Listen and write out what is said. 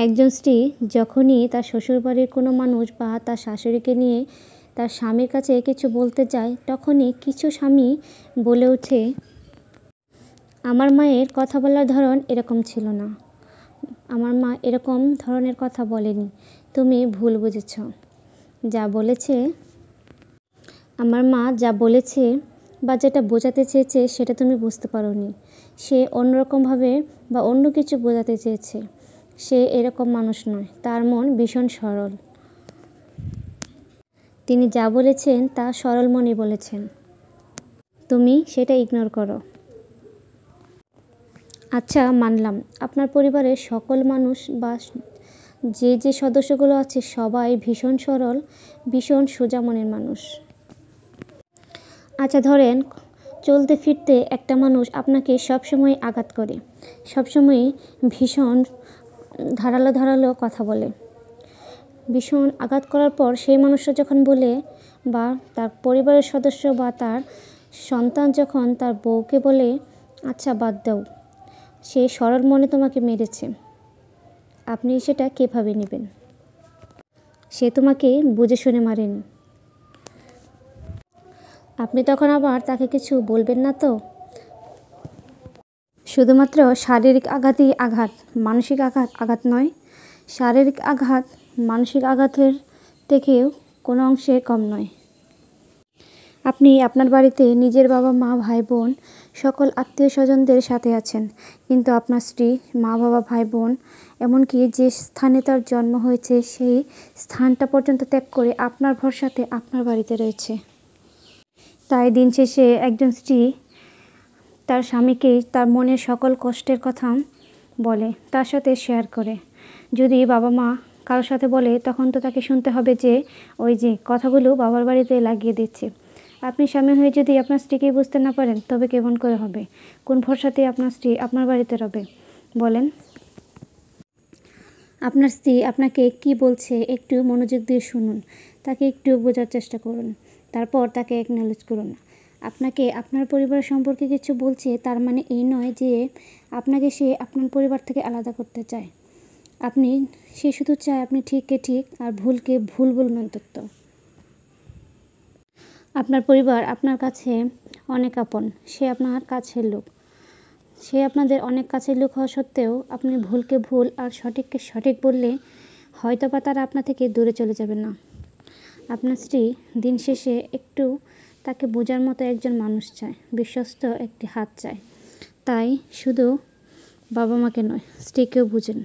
একজন স্ত্রী যখনই তার শ্বশুরবাড়ির কোনো মানুষ বা তার শাশুড়িকে নিয়ে তার স্বামীর কাছে কিছু বলতে যায়, তখনই কিছু স্বামী বলে ওঠে, আমার মায়ের কথা বলার ধরন এরকম ছিল না, আমার মা এরকম ধরনের কথা বলেনি, তুমি ভুল বুঝেছ। যা বলেছে আমার মা, যা বলেছে বা যেটা বোঝাতে চেয়েছে সেটা তুমি বুঝতে পারোনি। সে অন্যরকমভাবে বা অন্য কিছু বোঝাতে চেয়েছে। সে এরকম মানুষ নয়, তার মন ভীষণ সরল। তিনি যা বলেছেন তা সরল মনে বলেছেন, তুমি সেটা ইগনোর করো। আচ্ছা, মানলাম আপনার পরিবারের সকল মানুষ বা যে সদস্যগুলো আছে সবাই ভীষণ সরল, ভীষণ সোজা মনের মানুষ। আচ্ছা, ধরেন চলতে ফিরতে একটা মানুষ আপনাকে সবসময় আঘাত করে, সবসময় ভীষণ ধারালো ধারালো কথা বলে। ভীষণ আঘাত করার পর সেই মানুষটা যখন বলে, বা তার পরিবারের সদস্য বা তার সন্তান যখন তার বউকে বলে, আচ্ছা বাদ দাও, সে সরল মনে তোমাকে মেরেছে, আপনি সেটা কীভাবে নেবেন? সে তোমাকে বুঝে শুনে মারেনি। আপনি তখন আবার তাকে কিছু বলবেন না তো? শুধুমাত্র শারীরিক আঘাতই আঘাত, মানসিক আঘাত নয়। শারীরিক আঘাত মানসিক আঘাতের থেকেও কোনো অংশে কম নয়। আপনি আপনার বাড়িতে নিজের বাবা মা ভাই বোন সকল আত্মীয় স্বজনদের সাথে আছেন, কিন্তু আপনার স্ত্রী, মা বাবা ভাই বোন এমনকি যে স্থানে তার জন্ম হয়েছে সেই স্থানটা পর্যন্ত ত্যাগ করে আপনার ভরসাতে আপনার বাড়িতে রয়েছে। তাই দিন শেষে একজন স্ত্রী তার স্বামীকে তার মনের সকল কষ্টের কথা বলে, তার সাথে শেয়ার করে। যদি বাবা মা কারোর সাথে বলে, তখন তো তাকে শুনতে হবে যে ওই যে কথাগুলো বাবার বাড়িতে লাগিয়ে দিচ্ছে। আপনি স্বামী হয়ে যদি আপনার স্ত্রীকে বুঝতে না পারেন, তবে কেমন করে হবে? কোন ভরসাতে আপনার স্ত্রী আপনার বাড়িতে রবে বলেন? আপনার স্ত্রী আপনাকে কি বলছে একটু মনোযোগ দিয়ে শুনুন, তাকে একটু বোঝার চেষ্টা করুন, তারপর তাকে অ্যাকনলেজ করুন। আপনাকে আপনার পরিবার সম্পর্কে কিছু বলছে, তার মানে এই নয় যে আপনাকে সে আপনার পরিবার থেকে আলাদা করতে চায়। সে শুধু চায় আপনি ঠিককে ঠিক আর ভুলকে ভুল বলুন অন্তত। আপনার পরিবার আপনার কাছে অনেক আপন, সে আপনার কাছের লোক। সে আপনাদের অনেক কাছের লোক হওয়া সত্ত্বেও আপনি ভুলকে ভুল আর সঠিককে সঠিক বললে হয়তো বা তারা আপনার থেকে দূরে চলে যাবে না। আপনার স্ত্রী দিন শেষে একটু তাকে বোঝার মতো একজন মানুষ চায়, বিশ্বস্ত একটি হাত চায়। তাই শুধু বাবা মাকে নয়, স্ত্রীকেও বুঝেন।